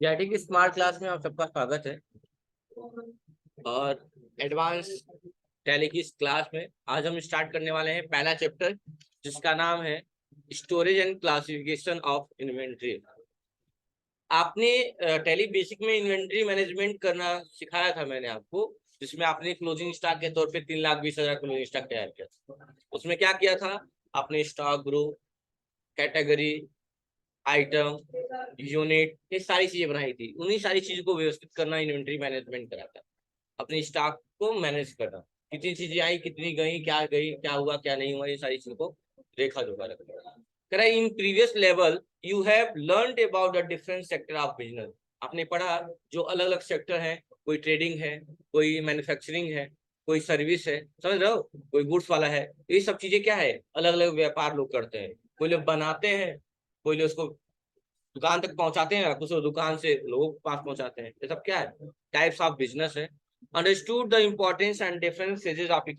GIT की smart class में आप सबका स्वागत है। और एडवांस टैली की इस क्लास में आज हम स्टार्ट करने वाले हैं पहला चैप्टर, जिसका नाम है storage and classification of inventory. आपने टैली बेसिक में इन्वेंट्री मैनेजमेंट करना सिखाया था मैंने आपको, जिसमें आपने क्लोजिंग स्टॉक के तौर पे 3,20,000 क्लोजिंग स्टॉक तैयार किया था। उसमें क्या किया था आपने? Stock group, category, item, unit, ये सारी चीजें बनाई थी। उन्हीं सारी चीजों को व्यवस्थित करना इन्वेंट्री मैनेजमेंट कराता है। अपनी स्टॉक को मैनेज करना, कितनी चीजें आई, कितनी गई, क्या हुआ क्या नहीं हुआ, ये सारी चीजों को रेखा जोखा रखना। कह रहा in previous level you have learned about the different sector of business. आपने पढ़ा जो अलग अलग सेक्टर है, कोई ट्रेडिंग है, कोई मैन्युफैक्चरिंग है, कोई सर्विस है, समझ रहे हो, कोई गुड्स वाला है। ये सब चीजें क्या है, अलग अलग व्यापार लोग करते हैं। कोई लोग बनाते हैं, कोई लोग उसको दुकान तक पहुंचाते हैं, कुछ लोग दुकान से लोगों के पास पहुंचाते हैं। ये सब क्या है, टाइप्स ऑफ बिजनेस है। Understood the importance and different stages of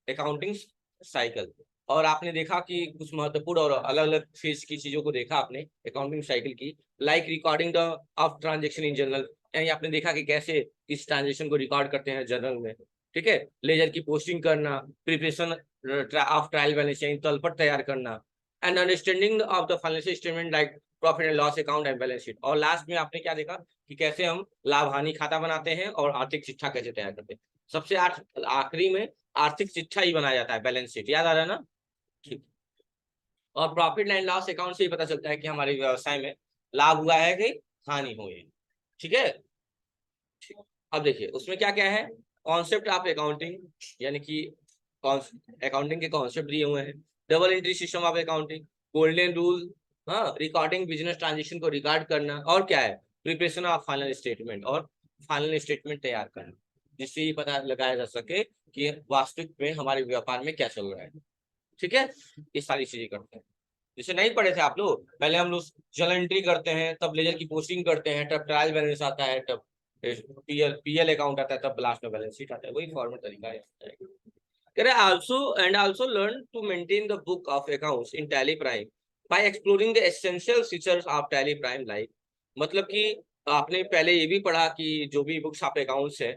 accounting cycle. और आपने देखा कि कुछ महत्वपूर्ण और अलग अलग फेज की चीजों को देखा आपने अकाउंटिंग साइकिल की, like recording the of transaction in general. यानी आपने देखा कि कैसे इस ट्रांजेक्शन को रिकॉर्ड करते हैं जनरल में, ठीक है। लेजर की पोस्टिंग करना, प्रिपरेशन ऑफ ट्रायल बैलेंस यानी तलपट तैयार करना, and understanding of the financial statement like profit and loss account and balance sheet. और लास्ट में आपने क्या देखा कि कैसे हम लाभ हानि खाता बनाते हैं और आर्थिक चिट्ठा कैसे तैयार करते हैं। सबसे आखिरी में आर्थिक चिट्ठा ही बनाया जाता है, बैलेंस शीट। याद आ रहा है ना? ठीक। और प्रॉफिट एंड लॉस अकाउंट से ही पता चलता है कि हमारे व्यवसाय में लाभ हुआ है कि हानि हुई है। ठीक है, ठीक। अब देखिए उसमें क्या क्या है, कॉन्सेप्ट ऑफ अकाउंटिंग, यानी कि अकाउंटिंग के कॉन्सेप्ट दिए हुए हैं। Double entry system of accounting, golden rule, हाँ, रिकॉर्डिंग बिजनेस ट्रांजेक्शन को रिकॉर्ड करना, और क्या है, प्रिपरेशन ऑफ फाइनल स्टेटमेंट, और फाइनल स्टेटमेंट तैयार करना, जिससे ये पता लगाया जा सके कि वास्तविक में हमारे व्यापार में क्या चल रहा है। ठीक है, ये सारी चीजें करते हैं। जैसे नहीं पढ़े थे आप लोग, पहले हम लोग जर्नल एंट्री करते हैं, तब लेजर की पोस्टिंग करते हैं, तब ट्रायल बैलेंस आता है, तब पीएल अकाउंट आता है, तब लास्ट में बैलेंस शीट आता है। वही फॉर्मेट तरीका है। कह रहे also learn to maintain the book of accounts in Tally Prime by exploring the essential features of Tally Prime like, मतलब कि आपने पहले ये भी पढ़ा कि जो भी बुक्स ऑफ अकाउंट्स है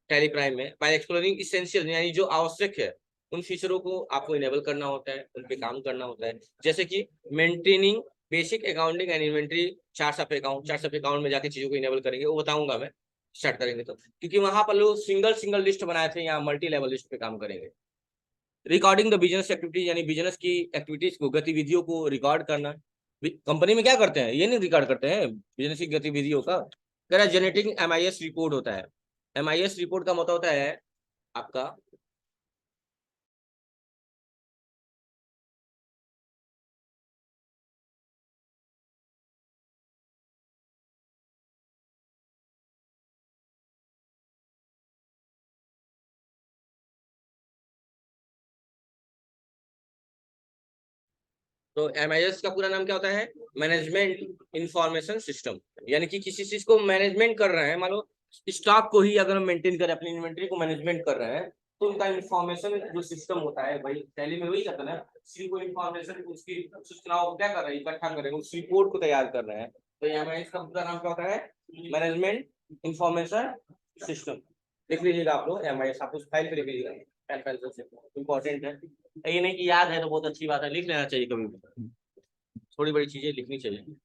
टैली प्राइम में, बाय एक्सप्लोरिंग इसेंशियल यानी जो आवश्यक है उन फीचरों को आपको इनेबल करना होता है, उन पे काम करना होता है। जैसे कि maintaining basic accounting and inventory charts of account में जाके चीजों को इनेबल करेंगे, वो बताऊंगा मैं स्टार्ट करेंगे तो। क्योंकि वहां पर लोग सिंगल सिंगल लिस्ट बनाए थे, यहाँ मल्टी लेवल लिस्ट पे काम करेंगे। रिकॉर्डिंग द बिजनेस एक्टिविटीज यानी बिजनेस की एक्टिविटीज को, गतिविधियों को रिकॉर्ड करना। कंपनी में क्या करते हैं, ये नहीं रिकॉर्ड करते हैं बिजनेस की गतिविधियों का। कह रहा जनरेटिंग एमआईएस रिपोर्ट होता है। एमआईएस रिपोर्ट का मतलब होता है आपका, तो एमआईएस का पूरा नाम क्या होता है? Management information system. यानी कि किसी चीज को मैनेजमेंट कर रहे हैं, मान लो स्टॉक को ही अगर हम मेंटेन करें, अपनी इन्वेंट्री को मैनेजमेंट कर रहे हैं, तो उनका इंफॉर्मेशन जो सिस्टम होता है, भाई टैली में वही करता है ना, किसी को इंफॉर्मेशन, उसकी सूचनाओं को क्या कर रहे हैं, इकट्ठा कर रहे हैं, उस रिपोर्ट को तैयार कर रहे हैं। तो एमआईएस का पूरा नाम क्या होता है? Management information system. लिख लीजिएगा आप लोग एमआईएस, आप उस फाइल पे लिख लीजिएगा, पेन पेंसिल से, इंपॉर्टेंट है। ये नहीं कि याद है तो बहुत अच्छी बात है, लिख लेना चाहिए कभी भी, थोड़ी बड़ी चीजें लिखनी चाहिए।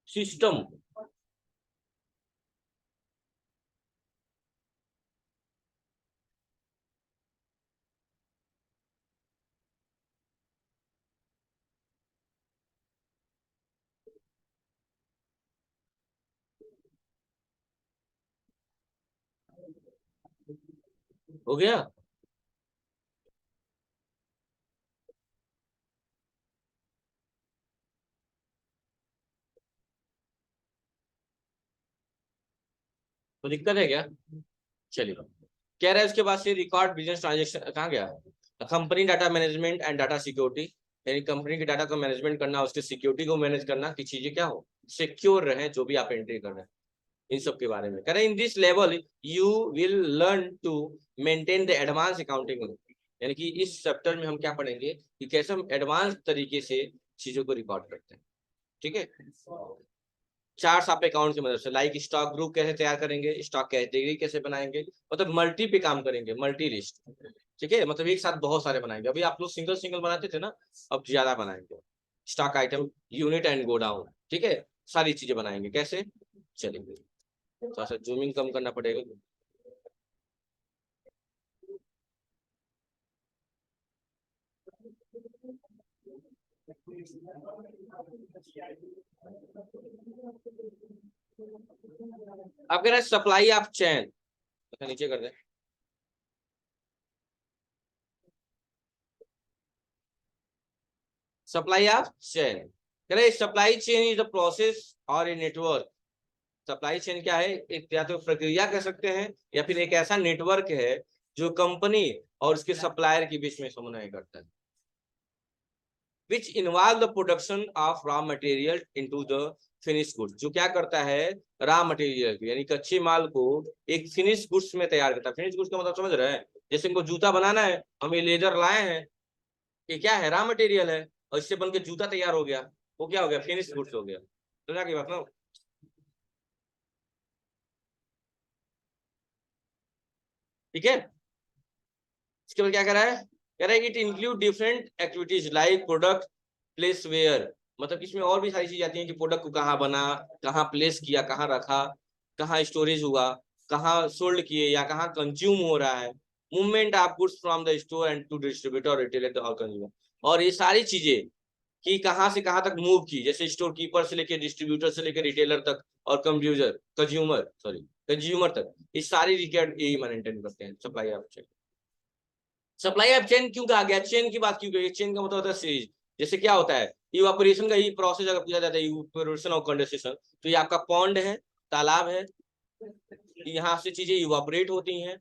सिस्टम, हो गया। तो दिक्कत है क्या? चलिए, कह रहा है उसके बाद से रिकॉर्ड बिजनेस ट्रांजेक्शन कहाँ गया, company data management and data security, यानी कंपनी के डाटा को मैनेजमेंट करना, उसके सिक्योरिटी को मैनेज करना कि चीजें क्या हो, सिक्योर रहे जो भी आप एंट्री कर रहे हैं, इन सब के बारे में। कह रहे in this level you will learn to maintain the advance accounting. यानी कि इस चैप्टर में हम क्या पढ़ेंगे कि कैसे हम एडवांस तरीके से चीजों को रिकॉर्ड करते हैं। ठीक है। चार्ट आप अकाउंट की मदद से, लाइक स्टॉक ग्रुप कैसे तैयार करेंगे, स्टॉक कैटेगरी कैसे बनाएंगे, मतलब मल्टी पे काम करेंगे, मल्टी लिस्ट। ठीक है, मतलब एक साथ बहुत सारे बनाएंगे। अभी आप लोग सिंगल सिंगल बनाते थे ना, अब ज्यादा बनाएंगे। Stock item, unit and go down, ठीक है, सारी चीजें बनाएंगे। कैसे चलेंगे, थोड़ा सा जूमिंग कम करना पड़ेगा। आप कह रहे हैं सप्लाई ऑफ चैन, नीचे कर दें। सप्लाई ऑफ चैन, कह रहे supply chain is the process और ए नेटवर्क। सप्लाई चेन क्या है, एक या तो प्रक्रिया कह सकते हैं, या फिर एक ऐसा नेटवर्क है जो कंपनी और उसके सप्लायर के बीच में समन्वय करता है। Which involve the production of raw material into the finish goods, जो क्या करता है, रॉ मटेरियल यानी कच्चे माल को एक फिनिश गुड्स में तैयार करता है। फिनिश गुड्स का मतलब समझ रहे हैं, जैसे इनको जूता बनाना है, हम ये लेदर लाए हैं, ये क्या है, रॉ मटेरियल है, और इससे बन के जूता तैयार हो गया, वो क्या हो गया, फिनिश गुड्स हो गया। समझा की बात ना। ठीक है, इसके बाद क्या कर रहा है, कह रहा है it include different activities like product place where, मतलब इसमें और भी सारी चीजें आती हैं कि प्रोडक्ट को कहाँ बना, कहाँ प्लेस किया, कहाँ रखा, कहाँ स्टोरेज हुआ, कहाँ सोल्ड किए या कहाँ कंज्यूम हो रहा है, movement of goods from the store and to distributor retailer और कंज्यूमर, और ये सारी चीजें कि कहाँ से कहाँ तक मूव की, जैसे स्टोर कीपर से लेकर डिस्ट्रीब्यूटर से लेकर रिटेलर तक और कंज्यूमर तक, इस सारी रिकॉर्ड यही मेंटेन करते हैं supply of chain. Supply of chain क्यों कहा गया, चेन की बात क्यों कही, चेन का मतलब होता है सीरीज। जैसे क्या होता है, इवापोरेशन का ही प्रोसेस अगर पूछा जाता है, इवापोरेशन और कंडेंसेशन, तो ये आपका पॉन्ड है, तालाब है, यहाँ से चीजें इवापोरेट होती हैं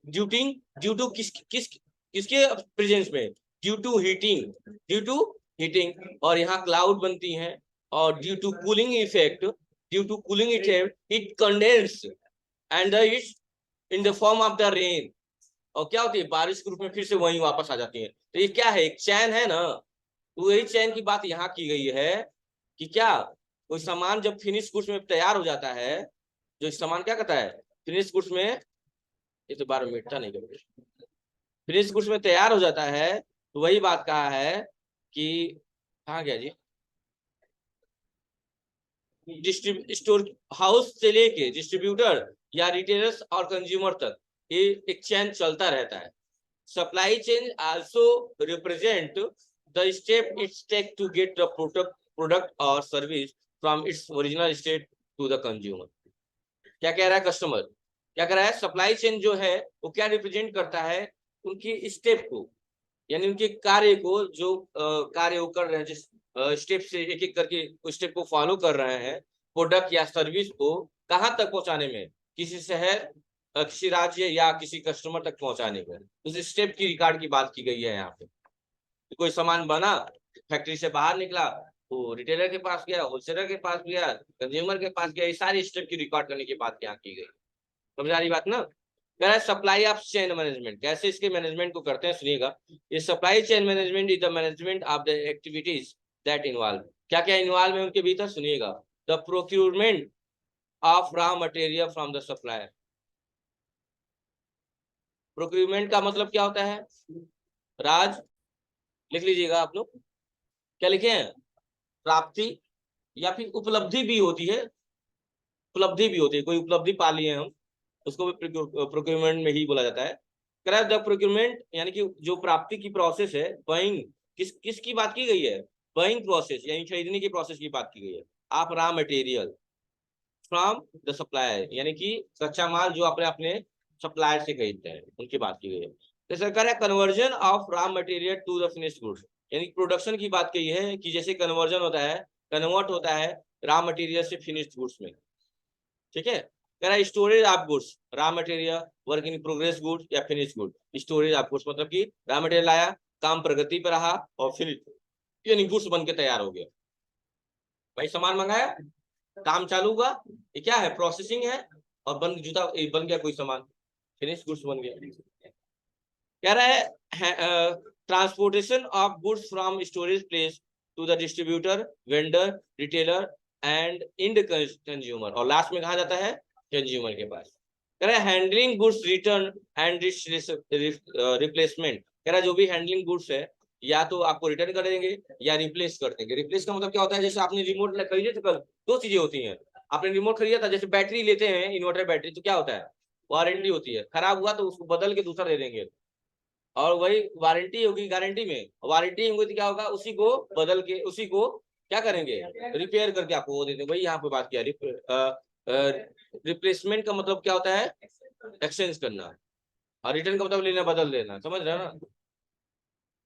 ड्यूटिंग, ड्यू टू किसके प्रेजेंस में, ड्यू टू हीटिंग, और यहाँ क्लाउड बनती हैं, और due to cooling effect it condense and it's in the form of the rain, और क्या होती है, बारिश के रूप में फिर से वहीं वापस आ जाती है। तो ये क्या है, एक चैन है ना, तो यही चैन की बात यहाँ की गई है कि क्या, कोई सामान जब फिनिश गुड्स में तैयार हो जाता है, जो सामान क्या कहता है, फिनिश गुड्स में, ये तो बार मिटता नहीं कभी, फिनिश गुड्स में तैयार हो जाता है, तो वही बात कहा है कि, कहाँ गया जी, स्टोर हाउस से लेके डिस्ट्रीब्यूटर या रिटेलर्स और कंज्यूमर तक ये एक चैन चलता रहता है। Supply chain also represent the step its take to get the product और service from its original state to the consumer. क्या कह रहा है कस्टमर, क्या कह रहा है, सप्लाई चेन जो है वो क्या रिप्रेजेंट करता है, उनकी स्टेप को, यानी उनके कार्य को, जो कार्य वो कर रहे हैं, जिस स्टेप से एक एक करके स्टेप को फॉलो कर रहे हैं, प्रोडक्ट या सर्विस को कहाँ तक पहुंचाने में, किसी शहर, किसी राज्य या किसी कस्टमर तक पहुंचाने में, उस स्टेप की रिकॉर्ड की बात की गई है यहाँ पे। कोई सामान बना, फैक्ट्री से बाहर निकला, तो रिटेलर के पास गया, होलसेलर के पास गया, कंज्यूमर के पास गया, ये सारी स्टेप की रिकॉर्ड करने की बात यहाँ की गई। समझ आ रही बात ना। कह रहा है सप्लाई ऑफ चेन मैनेजमेंट, कैसे इसके मैनेजमेंट को करते हैं, सुनिएगा। ये supply chain management is the management of the activities that involve, क्या क्या इन्वॉल्व है उनके भीतर, सुनिएगा। The procurement of raw material from the supplier, procurement का मतलब क्या होता है, राज, लिख लीजिएगा आप लोग, क्या लिखे हैं, प्राप्ति या फिर उपलब्धि भी होती है, कोई उपलब्धि पा लिए हम, उसको भी प्रोक्यूरमेंट में ही बोला जाता है। कह द प्रोक्यूरमेंट यानी कि जो प्राप्ति की प्रोसेस है, बाइंग, किसकी बात की गई है, बाइंग प्रोसेस यानी खरीदने की प्रोसेस की बात की गई है। आप raw material from the supplier, यानी कि कच्चा माल जो अपने अपने सप्लायर से खरीदते हैं, उनकी बात की गई है। जैसे कह रहा है conversion of raw material to the finished goods, यानी प्रोडक्शन की बात कही है कि जैसे कन्वर्जन होता है, कन्वर्ट होता है रॉ मटेरियल से फिनिश्ड गुड्स में। ठीक है, कह रहा है storage of goods, raw material, work in progress goods या finish good. Storage of goods मतलब कि रॉ मटेरियल आया, काम प्रगति पर रहा, और फिर यानी गुड्स बन के तैयार हो गया, भाई सामान मंगाया, काम चालू हुआ, ये क्या है, प्रोसेसिंग है, और जूता बन गया, कोई सामान, फिनिश गुड्स बन गया। कह रहा है transportation of goods from storage place to the distributor, vendor, retailer and end consumer, और लास्ट में कहा जाता है कंज्यूमर के पास। कह रहा है handling goods return and replacement. कह रहा है जो भी हैंडलिंग गुड्स है या तो आपको रिटर्न कर देंगे या रिप्लेस कर देंगे। रिप्लेस का मतलब क्या होता है, जैसे आपने रिमोट खरीदे तो कल दो चीजें होती हैं। आपने रिमोट खरीदा था, जैसे बैटरी लेते हैं इन्वर्टर बैटरी, तो क्या होता है वारंटी होती है, खराब हुआ तो उसको बदल के दूसरा दे देंगे, और वही वारंटी होगी गारंटी में, वारंटी होगी तो क्या होगा उसी को बदल के उसी को क्या करेंगे रिपेयर करके आपको वो देते हैं। वही यहाँ पे बात किया। रिप्लेसमेंट का मतलब क्या होता है एक्सचेंज करना, और रिटर्न का मतलब लेना बदल देना, समझ रहे हो ना।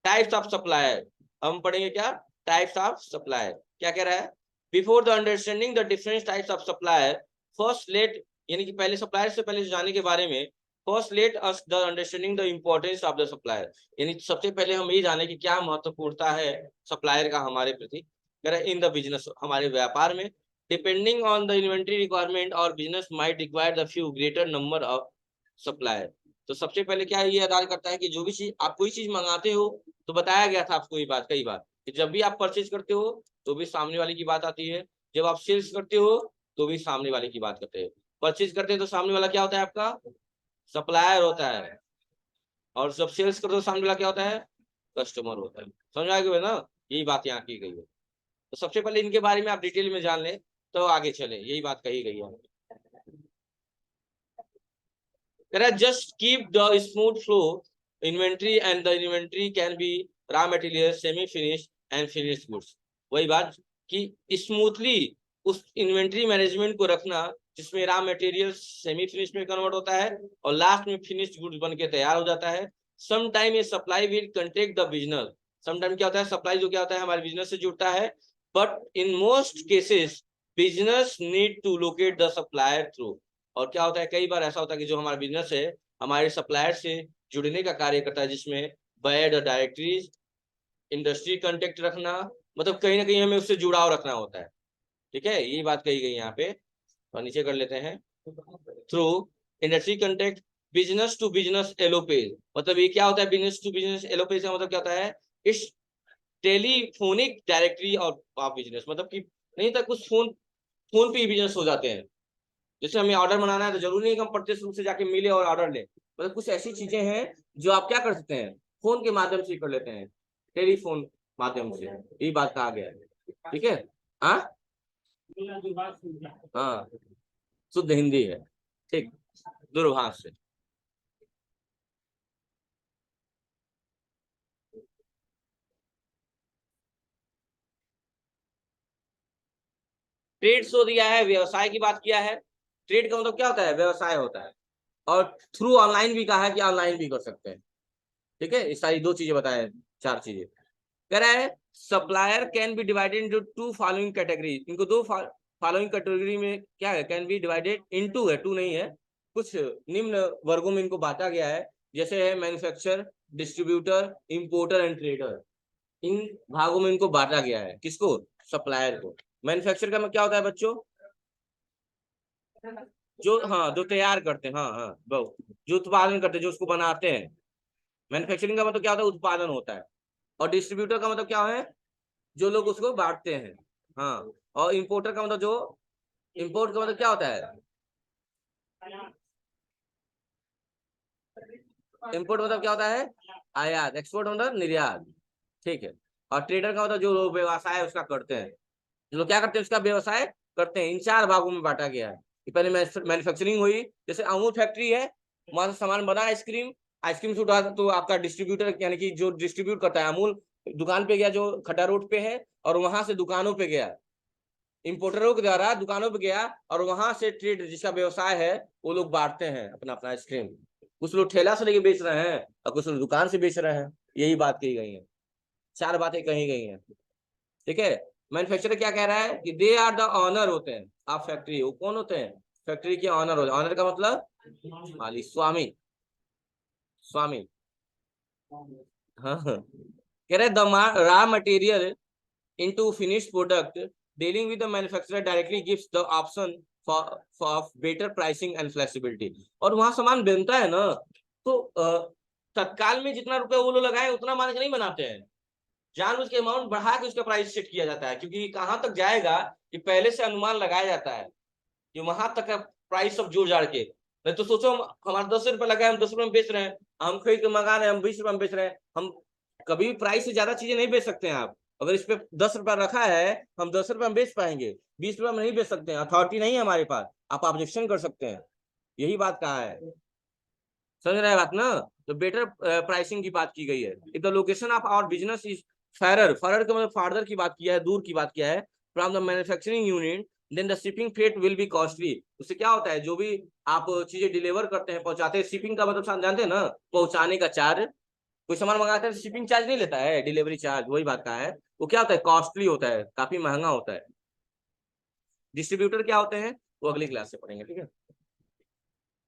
टाइप्स ऑफ सप्लायर हम पढ़ेंगे क्या, टाइप्स ऑफ सप्लायर क्या कह रहा है, before the understanding the different types of supplier first let, यानी कि पहले सप्लायर से पहले जाने के बारे में first let us the understanding the importance of the supplier, यानी सबसे पहले हम ये जाने कि क्या महत्वपूर्णता है सप्लायर का हमारे प्रति इन द बिजनेस, हमारे व्यापार में। Depending on the inventory requirement और business might require the few greater number of supplier. तो सबसे पहले क्या ये अदा करता है कि जो भी चीज आप कोई चीज मंगाते हो, तो बताया गया था आपको ये बात कई बार कि जब भी आप परचेज करते हो तो भी सामने वाले की बात आती है, जब आप सेल्स करते हो तो भी सामने वाले की बात करते हैं। परचेज करते हैं तो सामने वाला क्या होता है आपका सप्लायर होता है, और जब सेल्स करते हो सामने वाला क्या होता है कस्टमर होता है। समझ आ गया ना, यही बात यहाँ की गई है। तो सबसे पहले इनके बारे में आप डिटेल में जान लें तो आगे चले, यही बात कही गई है। Just keep the smooth flow inventory, and the inventory can be raw materials, semi finished and finished goods। वही बात कि स्मूथली उस इन्वेंट्री मैनेजमेंट को रखना जिसमें रॉ मटेरियल्स सेमी फिनिश में कन्वर्ट होता है और लास्ट में फिनिश्ड गुड्स बन के तैयार हो जाता है। सम टाइम ये supply will contact the business, some time क्या होता है सप्लाई जो क्या होता है हमारे बिजनेस से जुड़ता है, but in most cases business need to locate the supplier through. और क्या होता है कई बार ऐसा होता है कि जो हमारा बिजनेस है हमारे सप्लायर से जुड़ने का कार्य करता है, जिसमें बैड डायरेक्टरीज, इंडस्ट्री कांटेक्ट रखना, मतलब कहीं ना कहीं हमें उससे जुड़ाव रखना होता है। ठीक है, यही बात कही गई यहाँ पे, तो नीचे कर लेते हैं। Through industry contact, business to business एलोपेज, मतलब ये क्या होता है बिजनेस टू बिजनेस एलोपेज का मतलब क्या होता है इस टेलीफोनिक डायरेक्टरी और बिजनेस, मतलब कि नहीं था कुछ फोन पे ही बिजनेस हो जाते हैं। जैसे हमें ऑर्डर बनाना है तो जरूरी नहीं कि हम प्रत्यक्ष रूप से जाके मिले और ऑर्डर ले, मतलब कुछ ऐसी चीजें हैं जो आप क्या कर सकते हैं फोन के माध्यम से कर लेते हैं, टेलीफोन माध्यम से, यही बात कहा गया है। ठीक है, हाँ हाँ शुद्ध हिंदी है, ठीक, दूरभाष से। ट्रेड शो दिया है, व्यवसाय की बात किया है। ट्रेड का मतलब क्या होता है व्यवसाय होता है, और थ्रू ऑनलाइन भी कहा है कि ऑनलाइन भी कर सकते हैं। ठीक है, इस सारी दो चीजें बताए, चार चीजें कह रहा है। Supplier can be divided into two following category, इनको दो फॉलोइंग कैटेगरी में क्या है कैन बी डिवाइडेड इनटू है, टू नहीं है, कुछ निम्न वर्गों में इनको बांटा गया है, जैसे है manufacture, distributor, importer and trader. इन भागों में इनको बांटा गया है, किसको सप्लायर को। मैन्युफैक्चर का क्या होता है बच्चों, जो हाँ जो तैयार करते हैं, हाँ हाँ जो उत्पादन करते हैं, जो उसको बनाते हैं। मैन्युफैक्चरिंग का मतलब क्या होता है उत्पादन होता है। और डिस्ट्रीब्यूटर का मतलब क्या है जो लोग उसको बांटते हैं। हाँ, और इंपोर्टर का मतलब जो इंपोर्ट का मतलब क्या होता है इंपोर्ट मतलब क्या होता है आयात, एक्सपोर्ट मतलब निर्यात। ठीक है, और ट्रेडर का मतलब जो लोग व्यवसाय उसका करते हैं, जो लोग क्या करते हैं उसका व्यवसाय करते हैं। इन चार भागों में बांटा गया है कि पहले मैन्युफैक्चरिंग हुई, जैसे अमूल फैक्ट्री है वहां से सामान बना आइसक्रीम, आइसक्रीम से उठा तो आपका डिस्ट्रीब्यूटर यानी कि जो डिस्ट्रीब्यूट करता है अमूल दुकान पे गया जो खड्डा रोड पे है, और वहां से दुकानों पे गया, इंपोर्टरों के द्वारा दुकानों पे गया, और वहां से ट्रेड जिसका व्यवसाय है वो लोग बांटते हैं अपना अपना आइसक्रीम। कुछ लोग ठेला से लेके बेच रहे हैं और कुछ लोग दुकान से बेच रहे हैं, यही बात कही गई है, चार बातें कही गई हैं। ठीक है, मैन्युफैक्चरर क्या कह रहा है कि दे आर द ऑनर होते हैं आप फैक्ट्री, वो कौन होते हैं फैक्ट्री के ऑनर होते हैं। ऑनर का मतलब मालिक, स्वामी, स्वामी। हाँ हाँ। कह रहे the raw material into finished product, dealing with the manufacturer directly gives the option for better pricing and flexibility। और वहां सामान बनता है ना, तो तत्काल में जितना रुपया वो लोग लगाए उतना मान के नहीं बनाते हैं, जानबूझ के अमाउंट बढ़ा के उसका प्राइस सेट किया जाता है, क्योंकि कहाँ तक जाएगा कि पहले से अनुमान लगाया जाता है कि वहां तक का प्राइस सब जोड़ जाड़ के। नहीं तो सोचो हमारा 10 रुपये लगा है, हम 10 रुपये में बेच रहे हैं, हम खरीद के मंगा रहे हैं, हम 20 रुपये में बेच रहे हैं। हम कभी प्राइस से ज्यादा चीजें नहीं बेच सकते हैं। आप अगर इस पे 10 रुपया रखा है, हम 10 रुपये में बेच पाएंगे, 20 रुपये में नहीं बेच सकते हैं, अथॉरिटी नहीं है हमारे पास। आप ऑब्जेक्शन कर सकते हैं, यही बात कहा है। समझ रहे हैं बात ना? तो बेटर प्राइसिंग की बात की गई है। If the location of our business is farer, farer का मतलब फार्दर की बात किया है, दूर की बात किया है, from the manufacturing unit, then the shipping freight will be costly. उससे क्या होता है, जो भी आप चीजें डिलीवर करते हैं, पहुंचाते हैं, शिपिंग का मतलब जानते हैं ना, पहुंचाने का चार्ज। कोई सामान मंगाते हैं शिपिंग चार्ज नहीं लेता है, डिलीवरी चार्ज, वही बात का है। वो क्या होता है, कॉस्टली होता है, काफी महंगा होता है। डिस्ट्रीब्यूटर क्या होते हैं, वो अगली क्लास से पढ़ेंगे, ठीक है।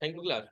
Thank you class.